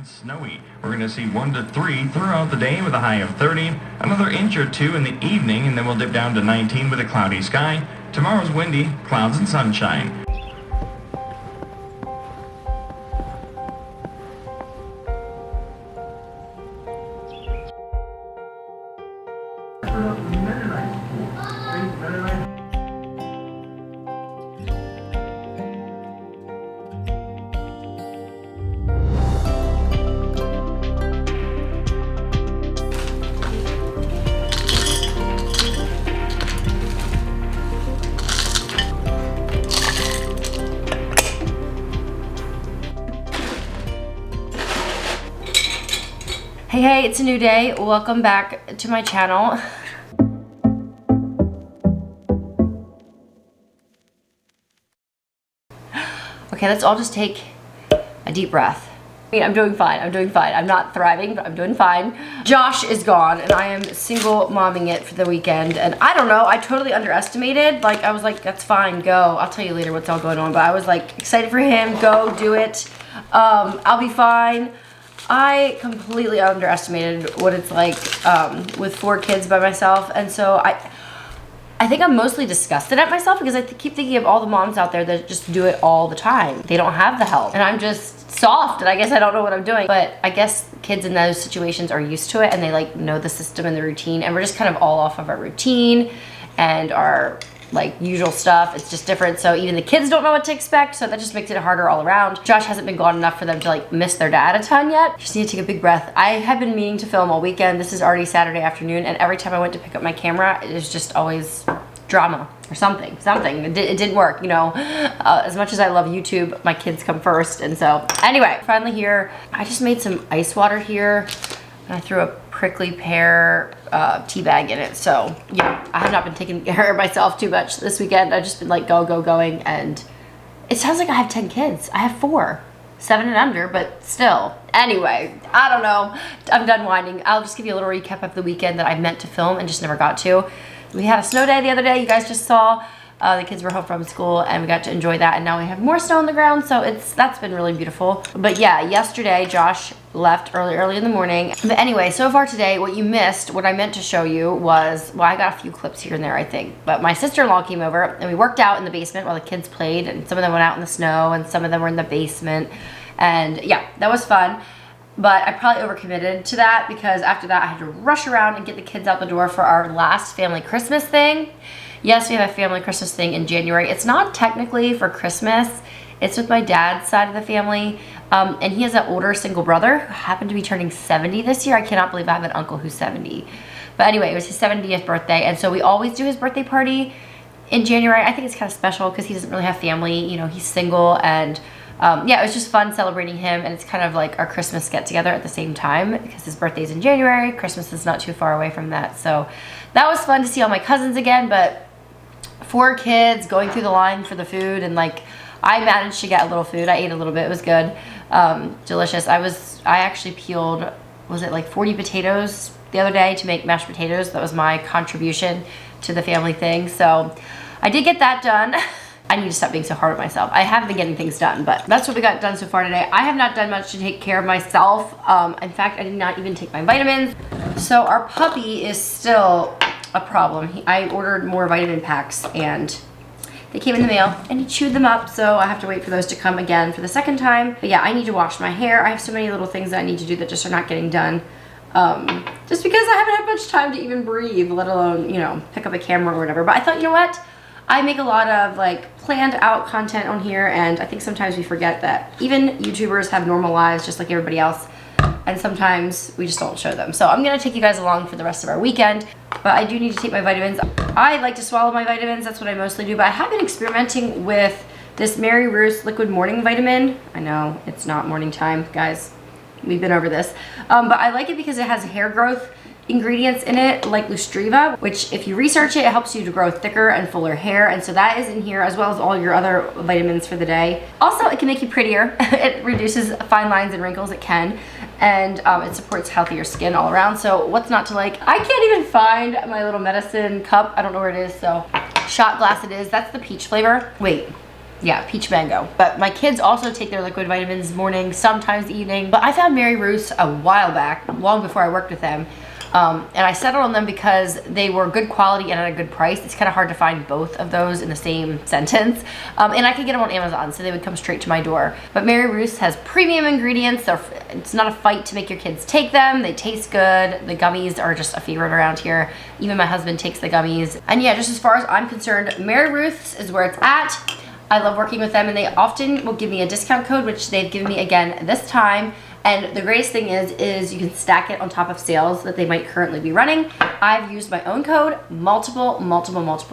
and snowy. We're going to see 1 to 3 throughout the day with a high of 30, another inch or 2 in the evening, and then we'll dip down to 19 with a cloudy sky. Tomorrow's windy, clouds and sunshine. Hey, it's a new day. Welcome back to my channel. Okay, let's all just take a deep breath. I mean, I'm doing fine. I'm not thriving, but I'm doing fine. Josh is gone, and I am single momming it for the weekend. And I don't know, I totally underestimated. Like, I was like, that's fine, go. I'll tell you later what's all going on. But I was like, excited for him, go, do it. I'll be fine. I completely underestimated what it's like with 4 kids by myself, and so I think I'm mostly disgusted at myself because I keep thinking of all the moms out there that just do it all the time. They don't have the help, and I'm just soft, and I guess I don't know what I'm doing. But I guess kids in those situations are used to it, and they like know the system and the routine, and we're just kind of all off of our routine and our like usual stuff. It's just different, so even the kids don't know what to expect, so that just makes it harder all around. Josh hasn't been gone enough for them to like miss their dad a ton yet. Just need to take a big breath. I have been meaning to film all weekend. This is already Saturday afternoon, and every time I went to pick up my camera, it was just always drama or something. It didn't work, you know. As much as I love YouTube, my kids come first. And so anyway, finally here. I just made some ice water here, and I threw a prickly pear tea bag in it. So yeah, I have not been taking care of myself too much this weekend. I've just been like going, and it sounds like I have 10 kids. I have 4, 7 and under, but still. Anyway, I don't know. I'm done whining. I'll just give you a little recap of the weekend that I meant to film and just never got to. We had a snow day the other day. You guys just saw. The kids were home from school, and we got to enjoy that, and now we have more snow on the ground, so that's been really beautiful. But yeah, yesterday Josh left early in the morning. But anyway, so far today, what you missed, what I meant to show you was, well, I got a few clips here and there, I think, but my sister-in-law came over, and we worked out in the basement while the kids played, and some of them went out in the snow, and some of them were in the basement, and yeah, that was fun. But I probably overcommitted to that because after that I had to rush around and get the kids out the door for our last family Christmas thing. Yes, we have a family Christmas thing in January. It's not technically for Christmas. It's with my dad's side of the family. And he has an older single brother who happened to be turning 70 this year. I cannot believe I have an uncle who's 70. But anyway, it was his 70th birthday. And so we always do his birthday party in January. I think it's kind of special because he doesn't really have family. You know, he's single, and yeah, it was just fun celebrating him, and it's kind of like our Christmas get together at the same time because his birthday's in January. Christmas is not too far away from that. So that was fun to see all my cousins again, but 4 kids going through the line for the food, and like I managed to get a little food. I ate a little bit. It was good. Delicious. I actually peeled, was it like 40 potatoes the other day to make mashed potatoes. That was my contribution to the family thing. So I did get that done. I need to stop being so hard on myself. I have been getting things done, but that's what we got done so far today. I have not done much to take care of myself. In fact, I did not even take my vitamins. So our puppy is still a problem. I ordered more vitamin packs, and they came in the mail, and he chewed them up, so I have to wait for those to come again for the second time. But yeah, I need to wash my hair. I have so many little things that I need to do that just are not getting done. Just because I haven't had much time to even breathe, let alone, you know, pick up a camera or whatever. But I thought, you know what? I make a lot of like planned out content on here, and I think sometimes we forget that even YouTubers have normal lives just like everybody else, and sometimes we just don't show them. So I'm gonna take you guys along for the rest of our weekend, but I do need to take my vitamins. I like to swallow my vitamins. That's what I mostly do, but I have been experimenting with this Mary Ruth's liquid morning vitamin. I know it's not morning time, guys. We've been over this, but I like it because it has hair growth ingredients in it like Lustriva, which if you research it, it helps you to grow thicker and fuller hair, and so that is in here as well as all your other vitamins for the day. Also, it can make you prettier. It reduces fine lines and wrinkles, it can, and it supports healthier skin all around. So what's not to like? I can't even find my little medicine cup. I don't know where it is, so shot glass it is. That's the peach flavor. Wait, Yeah, peach mango. But my kids also take their liquid vitamins morning, sometimes evening. But I found Mary Ruth's a while back, long before I worked with them. And I settled on them because they were good quality and at a good price. It's kind of hard to find both of those in the same sentence. And I could get them on Amazon, so they would come straight to my door. But Mary Ruth's has premium ingredients. It's not a fight to make your kids take them. They taste good. The gummies are just a favorite around here. Even my husband takes the gummies. And yeah, just as far as I'm concerned, Mary Ruth's is where it's at. I love working with them, and they often will give me a discount code, which they've given me again this time. And the greatest thing is you can stack it on top of sales that they might currently be running. I've used my own code multiple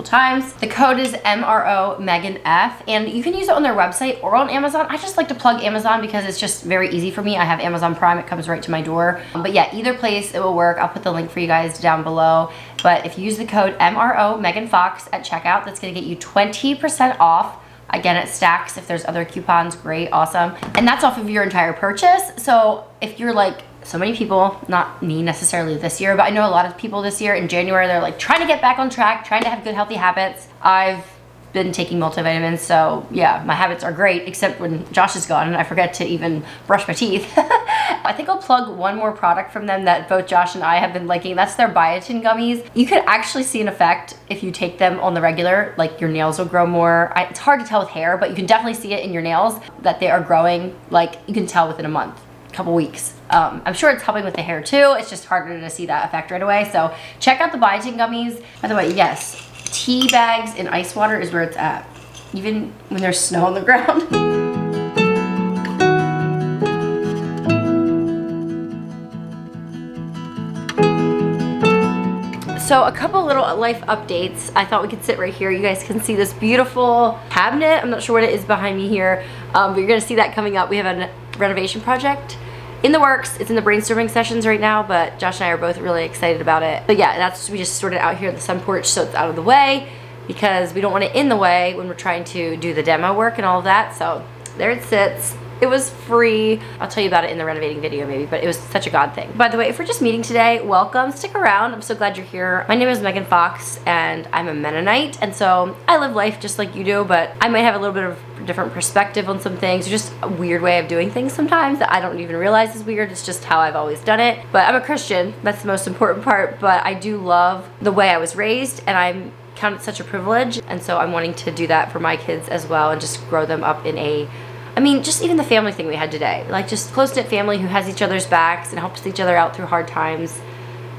times. The code is MRO Megan F, and you can use it on their website or on Amazon. I just like to plug Amazon because it's just very easy for me. I have Amazon Prime, it comes right to my door. But yeah, either place it will work. I'll put the link for you guys down below. But if you use the code MRO Megan Fox at checkout, that's gonna get you 20% off. Again, it stacks. If there's other coupons, great, awesome. And that's off of your entire purchase. So if you're like so many people, not me necessarily this year, but I know a lot of people this year in January, they're like trying to get back on track, trying to have good, healthy habits. I've been taking multivitamins, so yeah, my habits are great, except when Josh is gone and I forget to even brush my teeth. I think I'll plug one more product from them that both Josh and I have been liking. That's their biotin gummies. You could actually see an effect if you take them on the regular, like your nails will grow more. It's hard to tell with hair, but you can definitely see it in your nails that they are growing. Like you can tell within a month, couple weeks. I'm sure it's helping with the hair too. It's just harder to see that effect right away. So check out the biotin gummies. By the way, yes, tea bags in ice water is where it's at, even when there's snow on the ground. So a couple little life updates. I thought we could sit right here. You guys can see this beautiful cabinet. I'm not sure what it is behind me here, but you're gonna see that coming up. We have a renovation project in the works. It's in the brainstorming sessions right now, but Josh and I are both really excited about it. But yeah, we just sorted out here at the sun porch so it's out of the way because we don't want it in the way when we're trying to do the demo work and all of that. So there it sits. It was free. I'll tell you about it in the renovating video maybe, but it was such a God thing. By the way, if we're just meeting today, welcome, stick around. I'm so glad you're here. My name is Megan Fox and I'm a Mennonite, and so I live life just like you do, but I might have a little bit of different perspective on some things, just a weird way of doing things sometimes that I don't even realize is weird. It's just how I've always done it. But I'm a Christian, that's the most important part, but I do love the way I was raised, and I'm counted such a privilege, and so I'm wanting to do that for my kids as well and just grow them up in just even the family thing we had today, like just close-knit family who has each other's backs and helps each other out through hard times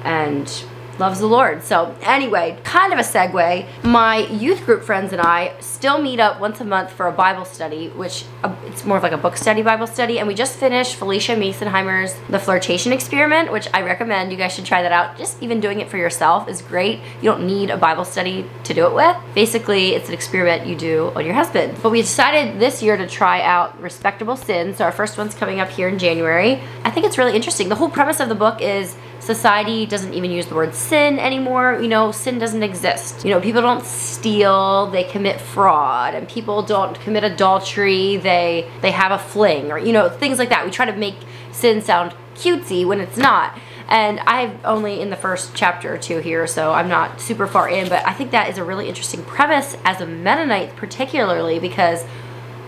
and loves the Lord. So anyway, kind of a segue. My youth group friends and I still meet up once a month for a Bible study, which it's more of like a book study Bible study. And we just finished Felicia Masonheimer's The Flirtation Experiment, which I recommend. You guys should try that out. Just even doing it for yourself is great. You don't need a Bible study to do it with. Basically, it's an experiment you do on your husband. But we decided this year to try out Respectable Sin. So our first one's coming up here in January. I think it's really interesting. The whole premise of the book is society doesn't even use the word sin anymore. Sin doesn't exist. People don't steal, they commit fraud, and people don't commit adultery, they have a fling, or things like that. We try to make sin sound cutesy when it's not. And I'm only in the first chapter or two here, so I'm not super far in, but I think that is a really interesting premise as a Mennonite, particularly because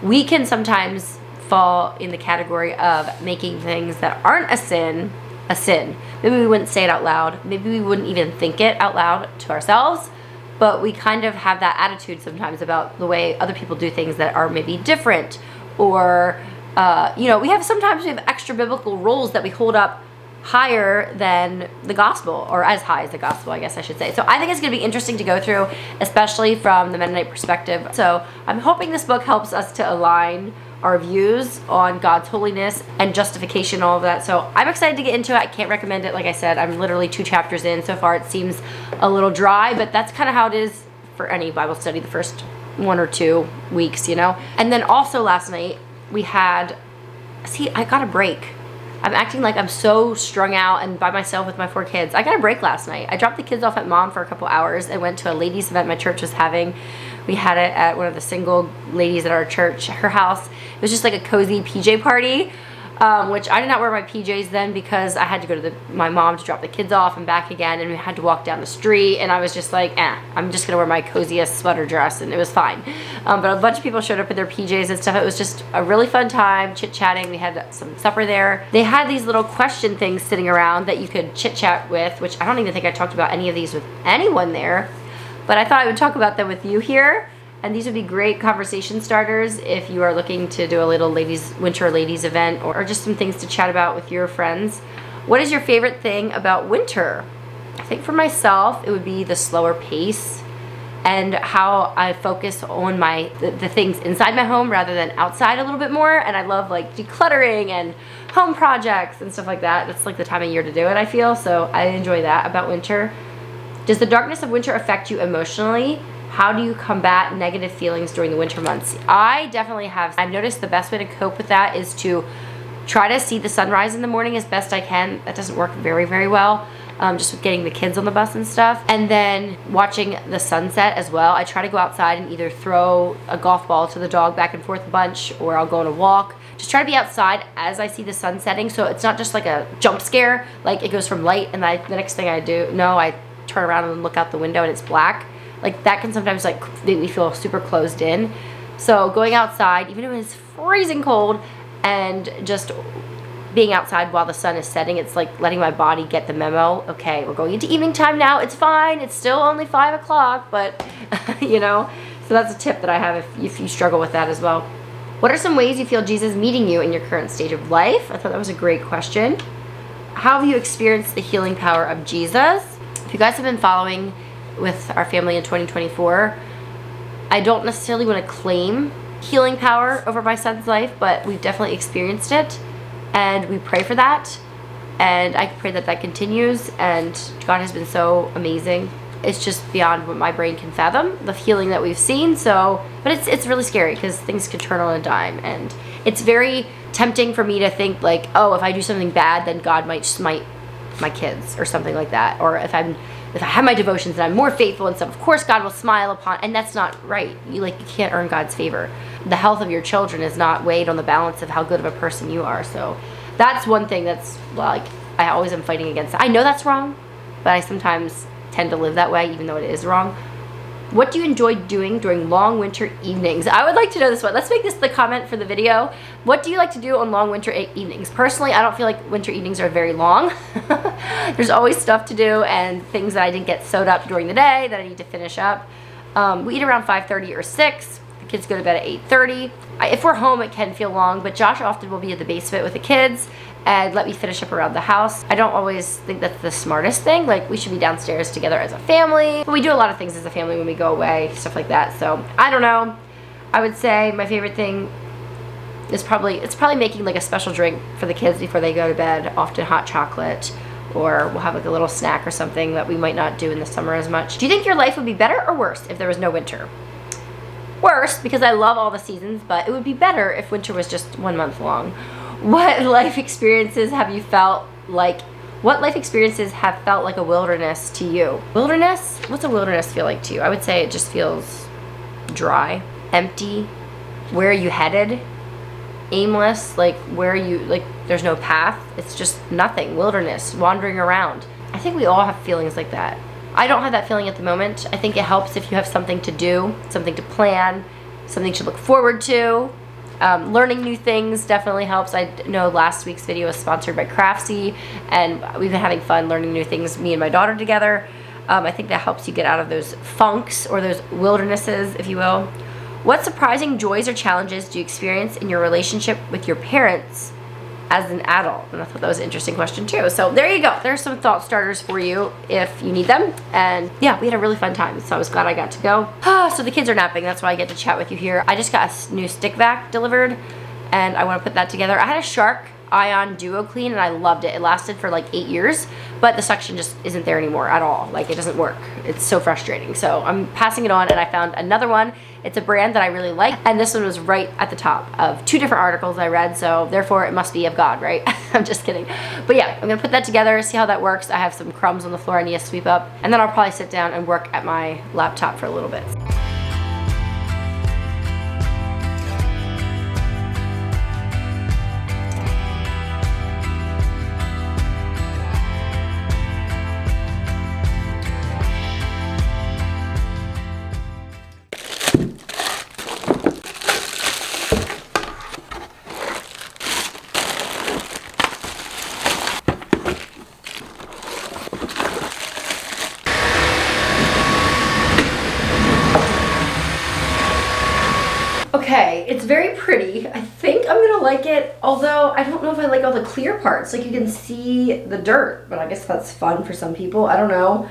we can sometimes fall in the category of making things that aren't a sin. Maybe we wouldn't say it out loud. Maybe we wouldn't even think it out loud to ourselves, but we kind of have that attitude sometimes about the way other people do things that are maybe different, or we have extra biblical rules that we hold up higher than the gospel, or as high as the gospel, I guess I should say. So I think it's going to be interesting to go through, especially from the Mennonite perspective. So I'm hoping this book helps us to align our views on God's holiness and justification, all of that. So I'm excited to get into it. I can't recommend it. Like I said, I'm literally 2 chapters in. So far it seems a little dry, but that's kind of how it is for any Bible study, the first 1 or 2 weeks, And then also last night I got a break. I'm acting like I'm so strung out and by myself with my 4 kids. I got a break last night. I dropped the kids off at mom for a couple hours and went to a ladies event my church was having. We had it at one of the single ladies at our church, her house. It was just like a cozy PJ party. which I did not wear my PJs then because I had to go to my mom to drop the kids off and back again, and we had to walk down the street, and I was just like, I'm just gonna wear my coziest sweater dress, and it was fine. But a bunch of people showed up in their PJs and stuff. It was just a really fun time, chit-chatting. We had some supper there. They had these little question things sitting around that you could chit-chat with, which I don't even think I talked about any of these with anyone there, but I thought I would talk about them with you here. And these would be great conversation starters if you are looking to do a little winter ladies event, or just some things to chat about with your friends. What is your favorite thing about winter? I think for myself, it would be the slower pace and how I focus on the things inside my home rather than outside a little bit more. And I love like decluttering and home projects and stuff like that. That's like the time of year to do it, I feel. So I enjoy that about winter. Does the darkness of winter affect you emotionally? How do you combat negative feelings during the winter months? I definitely have. I've noticed the best way to cope with that is to try to see the sunrise in the morning as best I can. That doesn't work very, very well, just with getting the kids on the bus and stuff. And then watching the sunset as well. I try to go outside and either throw a golf ball to the dog back and forth a bunch, or I'll go on a walk. Just try to be outside as I see the sun setting, so it's not just like a jump scare, like it goes from light and the next thing I turn around and look out the window and it's black. Like that can sometimes like make me feel super closed in. So going outside, even if it's freezing cold, and just being outside while the sun is setting, it's like letting my body get the memo. Okay, we're going into evening time now. It's fine. It's still only 5 o'clock, but you know, so that's a tip that I have if you struggle with that as well. What are some ways you feel Jesus meeting you in your current stage of life? I thought that was a great question. How have you experienced the healing power of Jesus? If you guys have been following with our family in 2024, I don't necessarily want to claim healing power over my son's life, but we've definitely experienced it, and we pray for that, and I pray that that continues, and God has been so amazing. It's just beyond what my brain can fathom, the healing that we've seen. So, but it's really scary because things can turn on a dime, and it's very tempting for me to think like, oh, if I do something bad, then God might smite my kids or something like that, or if I have my devotions and I'm more faithful and stuff, of course God will smile upon, and that's not right. You can't earn God's favor. The health of your children is not weighed on the balance of how good of a person you are. So that's one thing that's like, I always am fighting against. I know that's wrong, but I sometimes tend to live that way even though it is wrong. What do you enjoy doing during long winter evenings? I would like to know this one. Let's make this the comment for the video. What do you like to do on long winter evenings? Personally, I don't feel like winter evenings are very long. There's always stuff to do and things that I didn't get sewed up during the day that I need to finish up. We eat around 5:30 or 6. The kids go to bed at 8:30. If we're home, it can feel long, but Josh often will be at the basement with the kids and let me finish up around the house. I don't always think that's the smartest thing. Like, we should be downstairs together as a family, but we do a lot of things as a family when we go away, stuff like that. So I don't know. I would say my favorite thing is probably making like a special drink for the kids before they go to bed, often hot chocolate, or we'll have like a little snack or something that we might not do in the summer as much. Do you think your life would be better or worse if there was no winter? Worse, because I love all the seasons, but it would be better if winter was just 1 month long. What life experiences have felt like a wilderness to you? Wilderness? What's a wilderness feel like to you? I would say it just feels dry, empty. Where are you headed? Aimless, like there's no path. It's just nothing. Wilderness, wandering around. I think we all have feelings like that. I don't have that feeling at the moment. I think it helps if you have something to do, something to plan, something to look forward to. Learning new things definitely helps. I know last week's video was sponsored by Craftsy, and we've been having fun learning new things, me and my daughter together. I think that helps you get out of those funks or those wildernesses, if you will. What surprising joys or challenges do you experience in your relationship with your parents as an adult? And I thought that was an interesting question too. So there you go. There's some thought starters for you if you need them. And yeah, we had a really fun time, so I was glad I got to go. So the kids are napping. That's why I get to chat with you here. I just got a new stick vac delivered, and I want to put that together. I had a Shark Ion Duo Clean, and I loved it. It lasted for like 8 years, but the suction just isn't there anymore at all. Like, it doesn't work. It's so frustrating. So I'm passing it on, and I found another one. It's a brand that I really like, and this one was right at the top of 2 different articles I read, so therefore it must be of God, right? I'm just kidding. But yeah, I'm gonna put that together, see how that works. I have some crumbs on the floor I need to sweep up, and then I'll probably sit down and work at my laptop for a little bit. pretty. I think I'm gonna like it, although I don't know if I like all the clear parts. Like you can see the dirt, but I guess that's fun for some people. I don't know.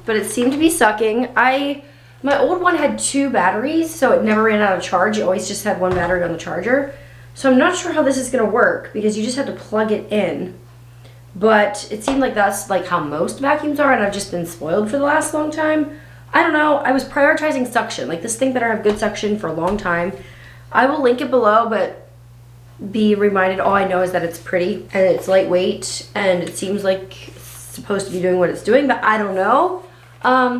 But it seemed to be sucking. My old one had 2 batteries, so it never ran out of charge. It always just had 1 battery on the charger. So I'm not sure how this is gonna work because you just have to plug it in. But it seemed like that's like how most vacuums are, and I've just been spoiled for the last long time. I don't know, I was prioritizing suction. Like this thing better have good suction for a long time. I will link it below, but be reminded, all I know is that it's pretty and it's lightweight and it seems like it's supposed to be doing what it's doing, but I don't know.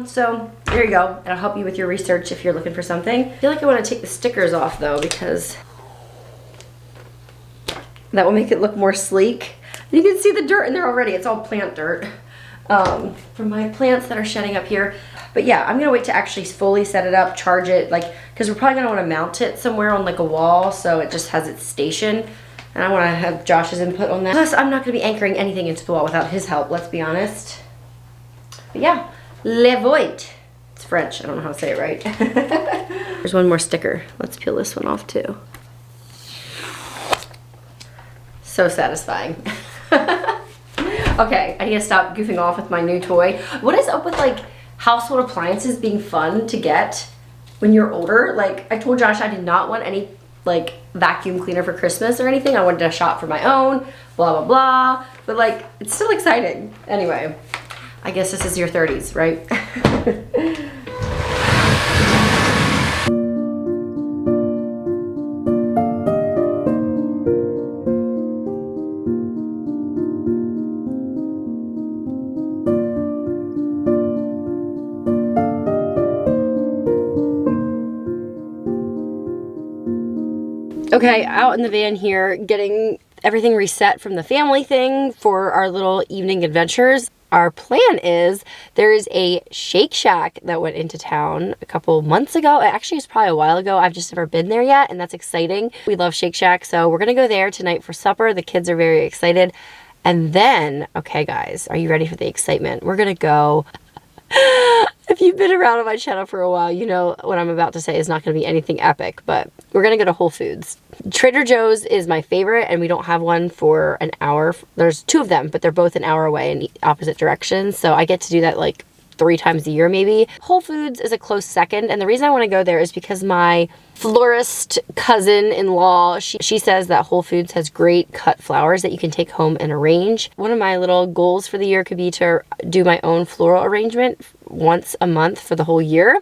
So there you go. It'll help you with your research if you're looking for something. I feel like I want to take the stickers off though, because that will make it look more sleek. You can see the dirt in there already. It's all plant dirt from my plants that are shedding up here. But yeah, I'm gonna wait to actually fully set it up, charge it, like, because we're probably gonna want to mount it somewhere on like a wall so it just has its station. And I want to have Josh's input on that. Plus, I'm not gonna be anchoring anything into the wall without his help, let's be honest. But yeah, le voit. It's French, I don't know how to say it right. There's one more sticker. Let's peel this one off too. So satisfying. Okay, I need to stop goofing off with my new toy. What is up with like household appliances being fun to get when you're older? Like I told Josh I did not want any like vacuum cleaner for Christmas or anything. I wanted to shop for my own, blah, blah, blah. But like, it's still exciting. Anyway, I guess this is your 30s, right? Okay, out in the van here, getting everything reset from the family thing for our little evening adventures. Our plan is there's a Shake Shack that went into town a couple months ago. Actually, it's probably a while ago. I've just never been there yet, and that's exciting. We love Shake Shack, so we're gonna go there tonight for supper. The kids are very excited. And then, okay guys, are you ready for the excitement? We're gonna go. If you've been around on my channel for a while, you know what I'm about to say is not going to be anything epic, but we're going to go to Whole Foods. Trader Joe's is my favorite, and we don't have one for an hour. There's 2 of them, but they're both an hour away in opposite directions, so I get to do that like 3 times a year maybe. Whole Foods is a close second, and the reason I want to go there is because my florist cousin-in-law, she says that Whole Foods has great cut flowers that you can take home and arrange. One of my little goals for the year could be to do my own floral arrangement once a month for the whole year.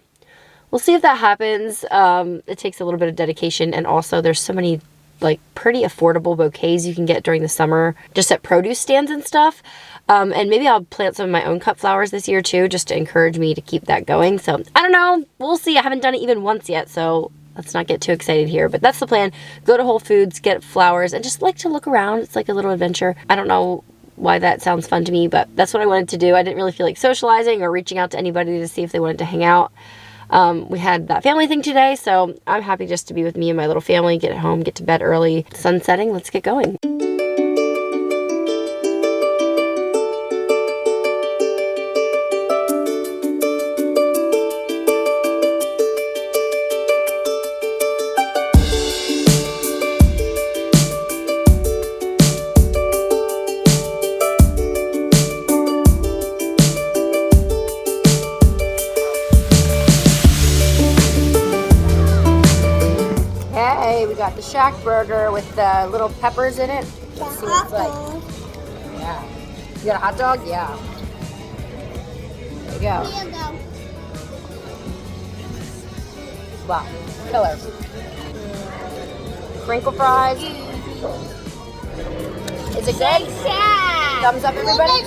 We'll see if that happens. It takes a little bit of dedication, and also there's so many like pretty affordable bouquets you can get during the summer just at produce stands and stuff. And maybe I'll plant some of my own cut flowers this year too, just to encourage me to keep that going. So I don't know, we'll see. I haven't done it even once yet, so let's not get too excited here, but that's the plan. Go to Whole Foods, get flowers, and just like to look around. It's like a little adventure. I don't know why that sounds fun to me, but that's what I wanted to do. I didn't really feel like socializing or reaching out to anybody to see if they wanted to hang out. We had that family thing today, so I'm happy just to be with me and my little family, get home, get to bed early. Sun setting, let's get going. The Shack burger with the little peppers in it. Let's see what it's like. Yeah. You got a hot dog? Yeah. There you go. Wow. Killer. Crinkle fries. Is it good? Thumbs up, everybody.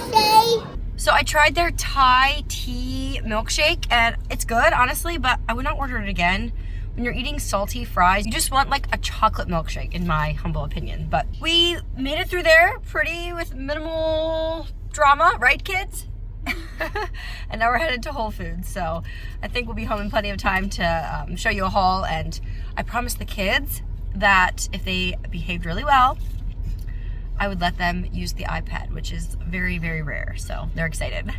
So I tried their Thai tea milkshake and it's good, honestly, but I would not order it again. When you're eating salty fries, you just want like a chocolate milkshake, in my humble opinion. But we made it through there pretty with minimal drama, right kids? And now we're headed to Whole Foods. So I think we'll be home in plenty of time to show you a haul. And I promised the kids that if they behaved really well, I would let them use the iPad, which is very, very rare. So they're excited.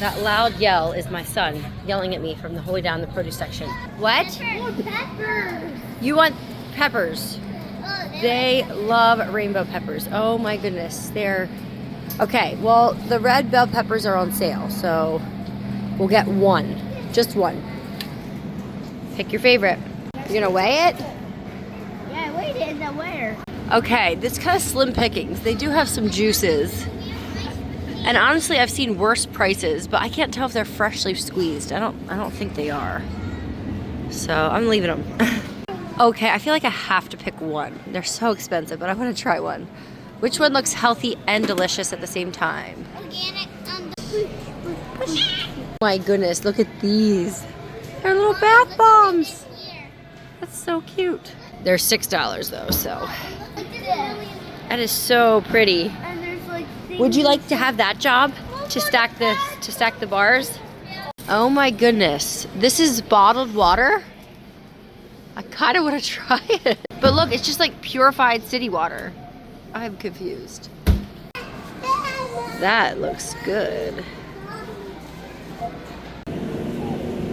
That loud yell is my son yelling at me from the whole way down the produce section. What? More peppers. You want peppers? Oh, They love rainbow peppers. Oh my goodness. They're okay. Well, the red bell peppers are on sale, so we'll get one. Just one. Pick your favorite. You're gonna weigh it? Yeah, wait, in the where? Okay, this kind of slim pickings. They do have some juices. And honestly, I've seen worse prices, but I can't tell if they're freshly squeezed. I don't think they are. So I'm leaving them. Okay, I feel like I have to pick one. They're so expensive, but I want to try one. Which one looks healthy and delicious at the same time? Organic. My goodness, look at these. They're little bath bombs. That's so cute. They're $6 though, so. Look at this. That is so pretty. And there's like Would you like to have that job? To stack the bars? Oh my goodness. This is bottled water? I kind of want to try it. But look, it's just like purified city water. I'm confused. That looks good.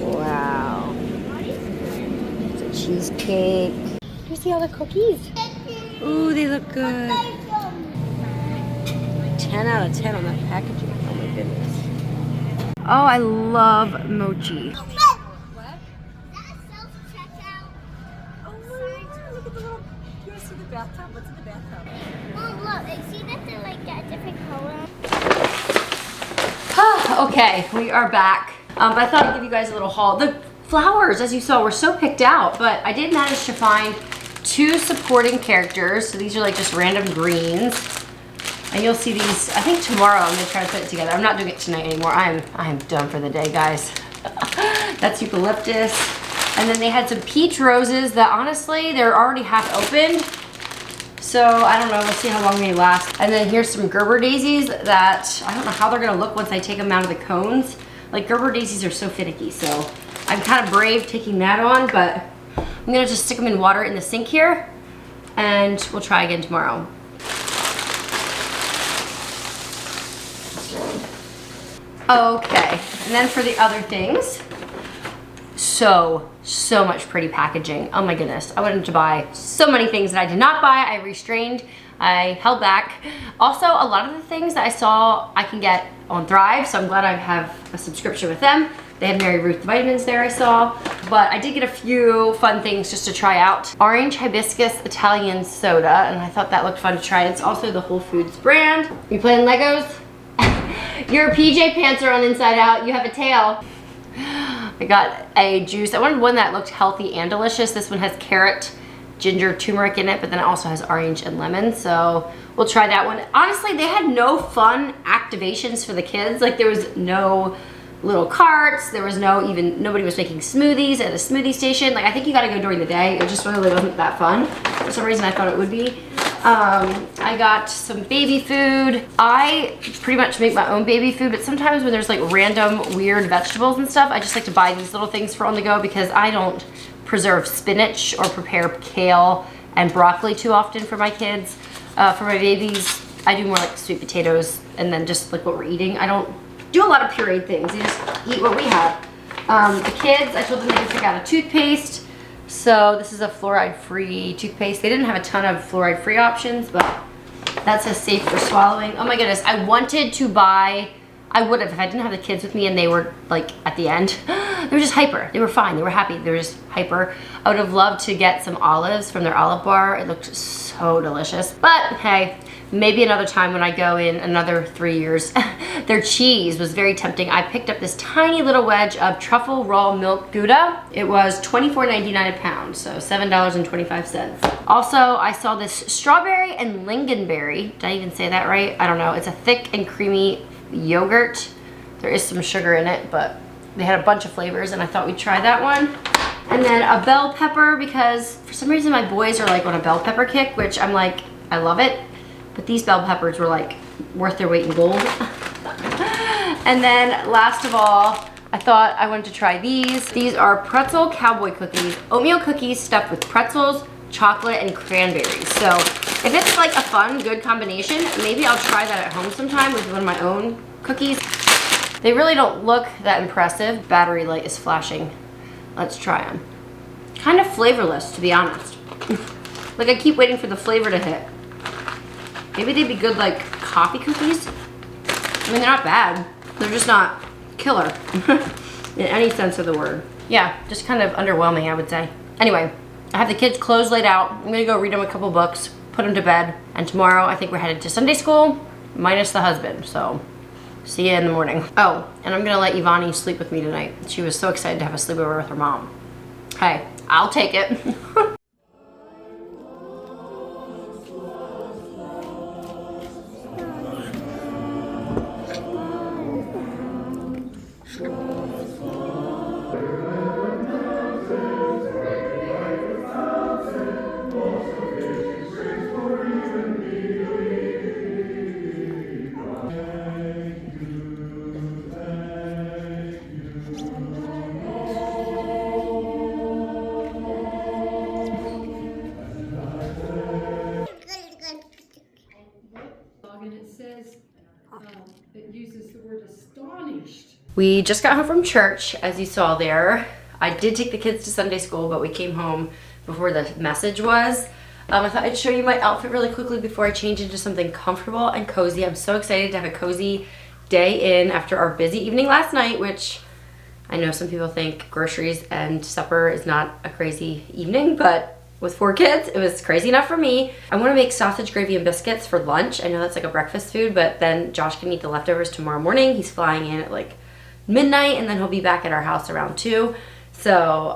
Wow. It's a cheesecake. You see all the cookies? Ooh, they look good. 10 out of 10 on that packaging. Oh my goodness. Oh, I love mochi. What's in the bathtub? Mom, look, I see that they're like a different color. Okay, we are back. But I thought I'd give you guys a little haul. The flowers, as you saw, were so picked out, but I did manage to find 2 supporting characters. So these are like just random greens. And you'll see these, I think tomorrow I'm gonna try to put it together. I'm not doing it tonight anymore. I am done for the day, guys. That's eucalyptus. And then they had some peach roses that honestly, they're already half open. So I don't know, we'll see how long they last. And then here's some Gerber daisies that I don't know how they're gonna look once I take them out of the cones. Like Gerber daisies are so finicky, so I'm kind of brave taking that on, but I'm gonna just stick them in water in the sink here and we'll try again tomorrow. Okay, and then for the other things, so much pretty packaging. Oh my goodness, I wanted to buy so many things that I did not buy. I restrained, I held back. Also, a lot of the things that I saw I can get on Thrive, so I'm glad I have a subscription with them. They have Mary Ruth vitamins there, I saw. But I did get a few fun things just to try out. Orange hibiscus Italian soda, and I thought that looked fun to try. It's also the Whole Foods brand. You playing Legos? Your PJ pants are on inside out. You have a tail. I got a juice. I wanted one that looked healthy and delicious. This one has carrot, ginger, turmeric in it, but then it also has orange and lemon. So we'll try that one. Honestly, they had no fun activations for the kids. Like there was no little carts. There was nobody was making smoothies at a smoothie station. Like I think you gotta go during the day. It just really wasn't that fun. For some reason I thought it would be. I got some baby food. I pretty much make my own baby food, but sometimes when there's like random weird vegetables and stuff, I just like to buy these little things for on the go because I don't preserve spinach or prepare kale and broccoli too often for my kids. For my babies, I do more like sweet potatoes and then just like what we're eating. I don't do a lot of pureed things. You just eat what we have. The kids, I told them they could pick out a toothpaste. So this is a fluoride-free toothpaste. They didn't have a ton of fluoride-free options, but that says safe for swallowing. Oh my goodness, I wanted to buy, I would have if I didn't have the kids with me and they were like at the end. They were just hyper. They were fine. They were happy. They were just hyper. I would have loved to get some olives from their olive bar. It looked so delicious. But hey, maybe another time when I go in another 3 years. Their cheese was very tempting. I picked up this tiny little wedge of truffle raw milk Gouda. It was $24.99 a pound, so $7.25. Also, I saw this strawberry and lingonberry. Did I even say that right? I don't know. It's a thick and creamy yogurt. There is some sugar in it, but they had a bunch of flavors and I thought we'd try that one. And then a bell pepper because for some reason my boys are like on a bell pepper kick, which I'm like, I love it. But these bell peppers were like worth their weight in gold. And then last of all, I thought I wanted to try these. These are pretzel cowboy cookies, oatmeal cookies stuffed with pretzels, chocolate, and cranberries. So if it's like a fun, good combination, maybe I'll try that at home sometime with one of my own cookies. They really don't look that impressive. Battery light is flashing. Let's try them. Kind of flavorless, to be honest. Like I keep waiting for the flavor to hit. Maybe they'd be good like coffee cookies. I mean, they're not bad. They're just not killer in any sense of the word. Yeah, just kind of underwhelming, I would say. Anyway, I have the kids' clothes laid out. I'm gonna go read them a couple books, put them to bed, and tomorrow I think we're headed to Sunday school, minus the husband, so see you in the morning. Oh, and I'm gonna let Evonnie sleep with me tonight. She was so excited to have a sleepover with her mom. Hey, I'll take it. And it says, it uses the word astonished. We just got home from church, as you saw there. I did take the kids to Sunday school, but we came home before the message was. I thought I'd show you my outfit really quickly before I change into something comfortable and cozy. I'm so excited to have a cozy day in after our busy evening last night, which I know some people think groceries and supper is not a crazy evening, but with 4 kids, it was crazy enough for me. I want to make sausage, gravy, and biscuits for lunch. I know that's like a breakfast food, but then Josh can eat the leftovers tomorrow morning. He's flying in at like midnight, and then he'll be back at our house around 2. So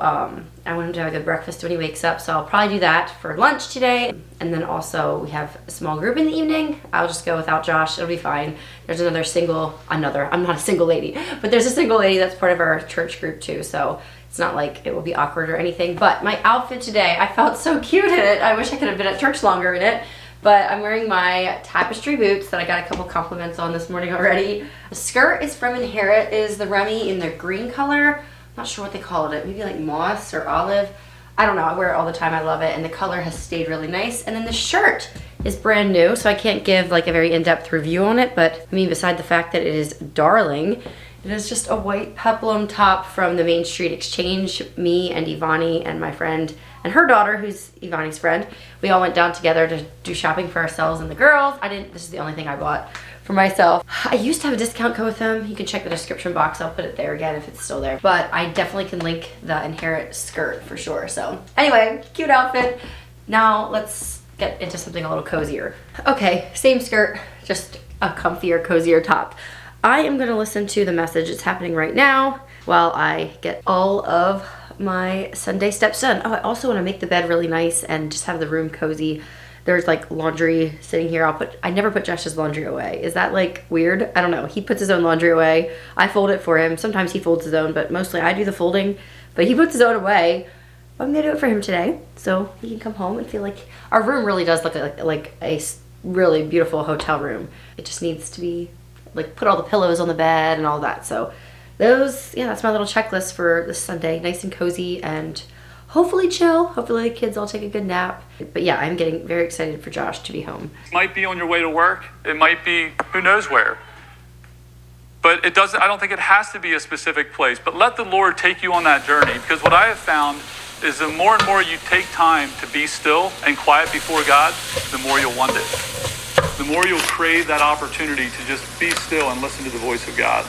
I want him to have a good breakfast when he wakes up. So I'll probably do that for lunch today. And then also we have a small group in the evening. I'll just go without Josh. It'll be fine. There's I'm not a single lady, but there's a single lady that's part of our church group too. So it's not like it will be awkward or anything. But my outfit today, I felt so cute in it. I wish I could have been at church longer in it. But I'm wearing my tapestry boots that I got a couple compliments on this morning already. The skirt is from Inherit. It is the Remy in the green color. Not sure what they call it. Maybe like moss or olive. I don't know. I wear it all the time. I love it. And the color has stayed really nice. And then the shirt is brand new, so I can't give like a very in-depth review on it. But I mean, beside the fact that it is darling, it is just a white peplum top from the Main Street Exchange. Me and Evonnie and my friend and her daughter, who's Evonnie's friend, we all went down together to do shopping for ourselves and the girls. This is the only thing I bought for myself. I used to have a discount code with them. You can check the description box. I'll put it there again if it's still there. But I definitely can link the Inherit skirt for sure. So anyway, cute outfit. Now let's get into something a little cozier. Okay, same skirt, just a comfier, cozier top. I am gonna listen to the message. It's happening right now while I get all of my Sunday steps done. Oh, I also wanna make the bed really nice and just have the room cozy. There's like laundry sitting here. I never put Josh's laundry away. Is that like weird? I don't know. He puts his own laundry away. I fold it for him. Sometimes he folds his own, but mostly I do the folding, but he puts his own away. I'm gonna do it for him today so he can come home and feel like our room really does look like a really beautiful hotel room. It just needs to be like put all the pillows on the bed and all that. So that's my little checklist for this Sunday. Nice and cozy and hopefully chill. Hopefully the kids all take a good nap. But yeah, I'm getting very excited for Josh to be home. It might be on your way to work. It might be who knows where. But it doesn't, I don't think it has to be a specific place. But let the Lord take you on that journey. Because what I have found is the more and more you take time to be still and quiet before God, the more you'll want it. The more you'll crave that opportunity to just be still and listen to the voice of God.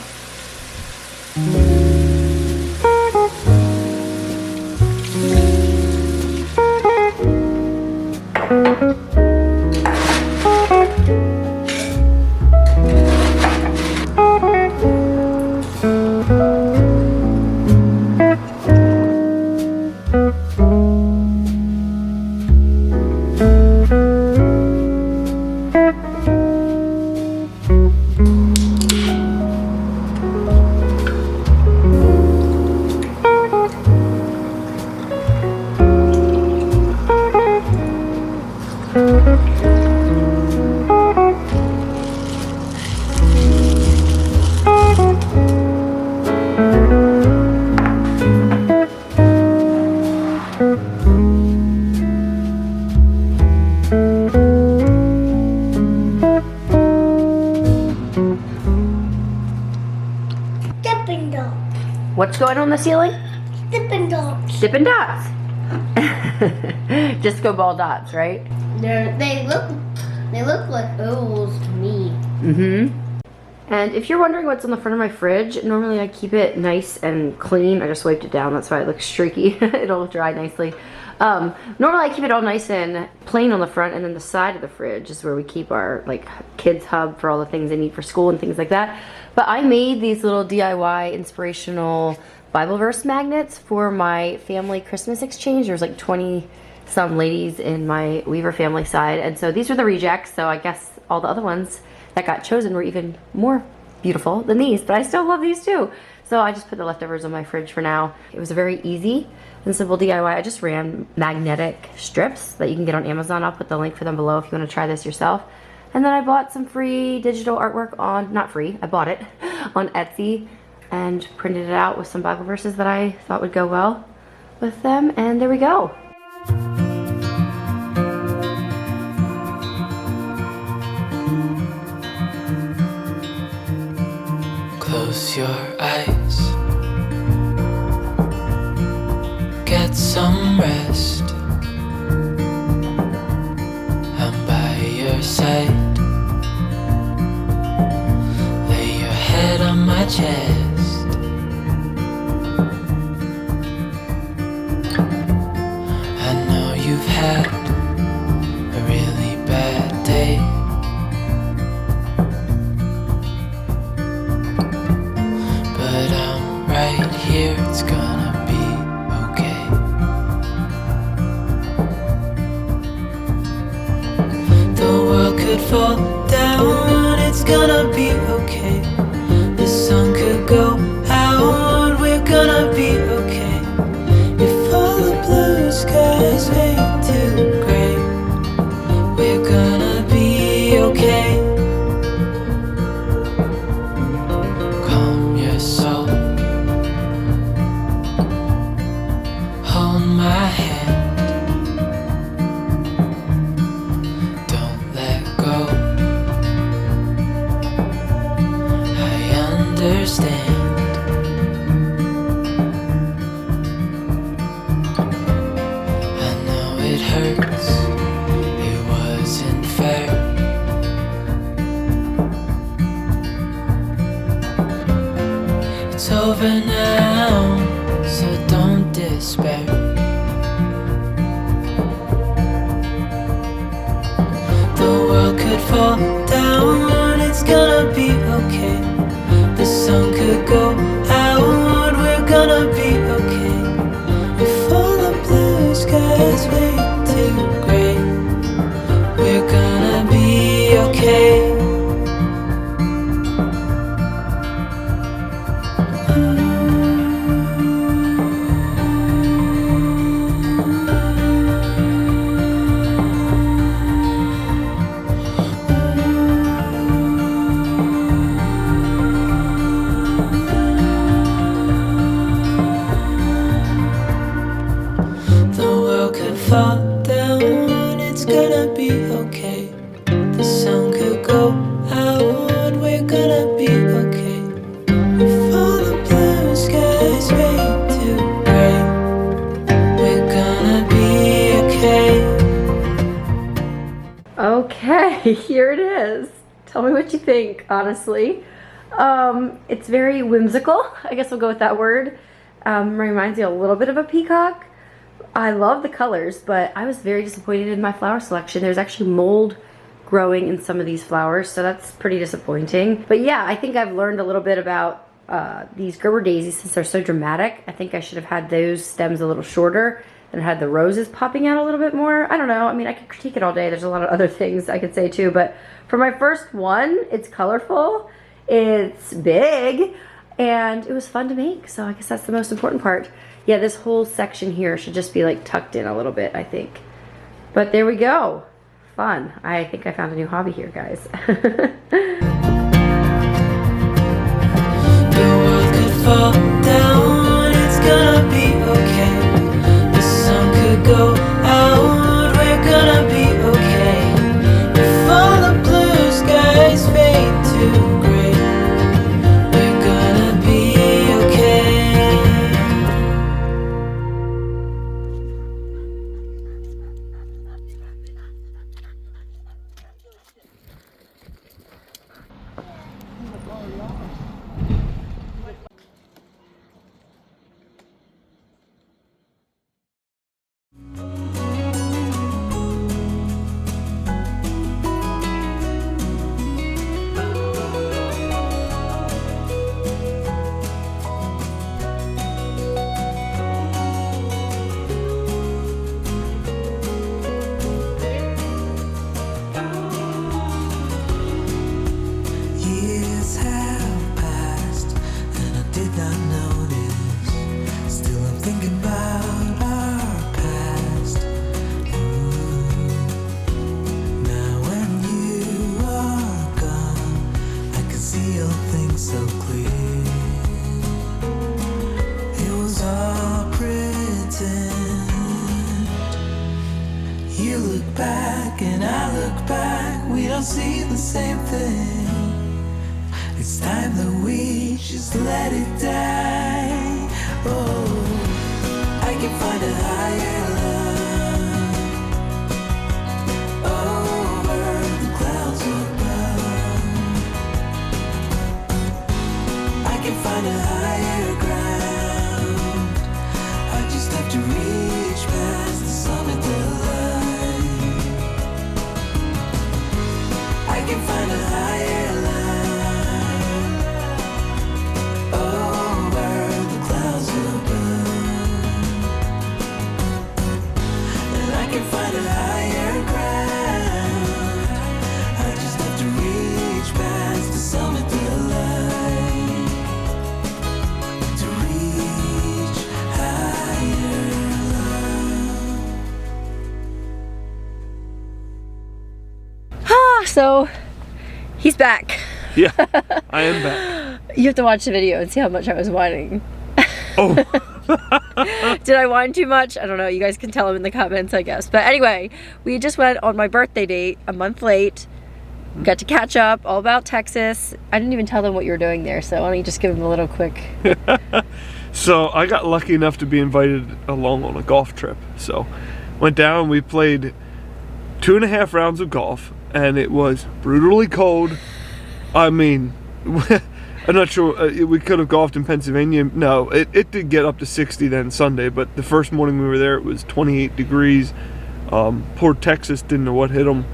what's going on the ceiling? Dippin' Dots. Dippin' Dots. Disco ball dots, right? They look like ovals to me. Mm-hmm. And if you're wondering what's on the front of my fridge, normally I keep it nice and clean. I just wiped it down, that's why it looks streaky. It'll dry nicely. Normally I keep it all nice and plain on the front, and then the side of the fridge is where we keep our like kids hub for all the things they need for school and things like that. But I made these little DIY inspirational Bible verse magnets for my family Christmas exchange. There was like 20 some ladies in my Weaver family side, and so these were the rejects, so I guess all the other ones that got chosen were even more beautiful than these, but I still love these too. So I just put the leftovers on my fridge for now. It was a very easy and simple DIY. I just ran magnetic strips that you can get on Amazon. I'll put the link for them below if you want to try this yourself. And then I bought some free digital artwork on, not free, I bought it on Etsy and printed it out with some Bible verses that I thought would go well with them. And there we go. Close your eyes, get some rest. I'm by your side. Lay your head on my chest. I know you've had a really bad day. But I'm right here, it's gonna be okay. The world could fall down, it's gonna be okay. The sun could go out, we're gonna be okay. If all the blue skies fade to gray, we're gonna be okay. Calm your soul, hold my hand, don't let go. I understand. I know it hurts, it wasn't fair. It's over now, so don't despair. The world could fall down, it's gonna be okay. The sun could go out, we're gonna be okay. If all the blue skies fade to gray, we're gonna be okay. The world could fall down, it's gonna be okay. The sun could go out, we're gonna be okay. If all the blue skies fade to gray, we're gonna be okay. Okay, here it is. Tell me what you think, honestly. It's very whimsical. I guess we'll go with that word. Reminds me a little bit of a peacock. I love the colors, but I was very disappointed in my flower selection. There's actually mold growing in some of these flowers, so that's pretty disappointing. But yeah, I think I've learned a little bit about these Gerber daisies since they're so dramatic. I think I should have had those stems a little shorter and had the roses popping out a little bit more. I don't know. I mean, I could critique it all day. There's a lot of other things I could say too, but for my first one, it's colorful, it's big, and it was fun to make, so I guess that's the most important part. Yeah, this whole section here should just be like tucked in a little bit, I think. But there we go. Fun. I think I found a new hobby here, guys. The world could fall down, it's gonna be okay. The sun could go out, we're gonna be okay. If all the blue skies fade to gray, we're gonna be okay. mountain. You look back and I look back, we don't see the same thing. It's time that we just let it die. Oh, I can find a higher love over the clouds above. I can find a higher ground. I just have to reach past the summit of light. I can find a higher line over the clouds above. And I can find a higher ground. I just have to reach past the summit of light to reach higher love. So he's back. Yeah, I am back. You have to watch the video and see how much I was whining. Oh. Did I whine too much? I don't know. You guys can tell them in the comments, I guess. But anyway, we just went on my birthday date a month late. Got to catch up all about Texas. I didn't even tell them what you were doing there, so why don't you just give them a little quick. So I got lucky enough to be invited along on a golf trip. So went down, we played 2.5 rounds of golf, and it was brutally cold. I mean, I'm not sure, we could have golfed in Pennsylvania. No, it did get up to 60 then Sunday, but the first morning we were there, it was 28 degrees. Poor Texas didn't know what hit them.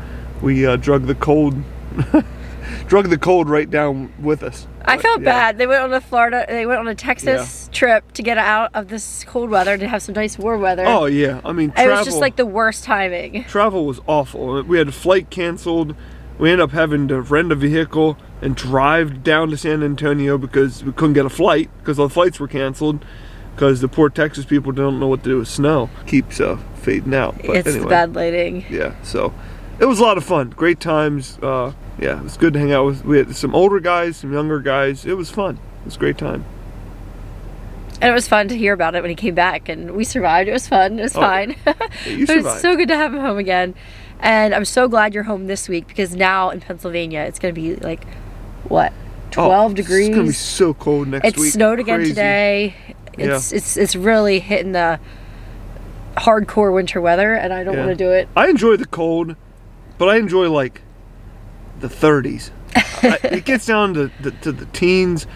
We drug the cold right down with us. I felt bad. They went on a Texas trip to get out of this cold weather to have some nice warm weather. Oh yeah, I mean, it was just like the worst timing. Travel was awful. We had a flight canceled. We ended up having to rent a vehicle and drive down to San Antonio because we couldn't get a flight because all the flights were canceled because the poor Texas people don't know what to do with snow. Keeps fading out. But it's anyway, the bad lighting. Yeah, so it was a lot of fun. Great times. Yeah, it was good to hang out with. We had some older guys, some younger guys. It was fun. It was a great time. And it was fun to hear about it when he came back, and we survived. It was fun. It was fine. Yeah, you But survived. it's so good to have him home again. And I'm so glad you're home this week because now in Pennsylvania it's going to be like, what, 12 degrees? It's going to be so cold next week. It snowed again today. It's really hitting the hardcore winter weather, and I don't want to do it. I enjoy the cold, but I enjoy like the 30s. It gets down to the teens.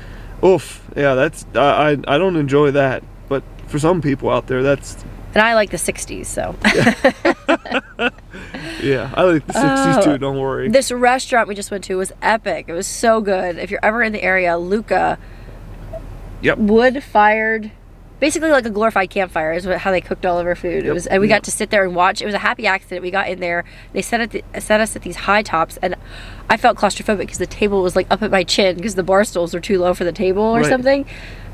Oof, yeah, that's I don't enjoy that, but for some people out there, that's. And I like the 60s, so. Yeah, I like the 60s too. Don't worry. This restaurant we just went to was epic. It was so good. If you're ever in the area, Luca. Yep. Wood-fired, basically like a glorified campfire is how they cooked all of our food. It was, and we got to sit there and watch. It was a happy accident. We got in there. They set us at these high tops, and I felt claustrophobic because the table was like up at my chin because the bar stools were too low for the table or something.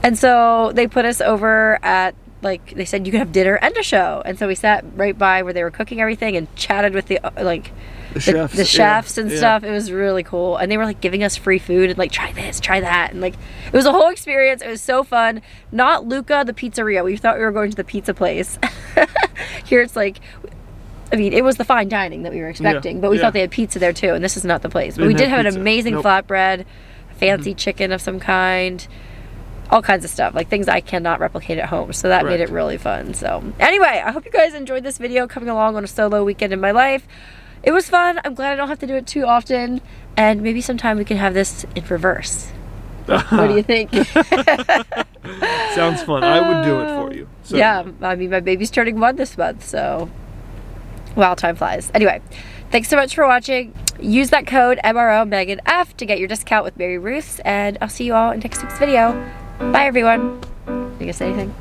And so they put us over at, like, they said you could have dinner and a show. And so we sat right by where they were cooking everything and chatted with the chefs and stuff. It was really cool. And they were like giving us free food and like, try this, try that. And like, it was a whole experience. It was so fun. Not Luca, the pizzeria. We thought we were going to the pizza place. Here it's like, I mean, it was the fine dining that we were expecting, but we thought they had pizza there too. And this is not the place. But we did have an amazing flatbread, fancy chicken of some kind. All kinds of stuff, like things I cannot replicate at home. So that made it really fun. So anyway, I hope you guys enjoyed this video coming along on a solo weekend in my life. It was fun. I'm glad I don't have to do it too often. And maybe sometime we can have this in reverse. What do you think? Sounds fun. I would do it for you. So. Yeah, I mean, my baby's turning 1 this month, so wow, time flies. Anyway, thanks so much for watching. Use that code MRO MEGANF to get your discount with Mary Ruth's, and I'll see you all in next week's video. Bye, everyone. You gonna say anything?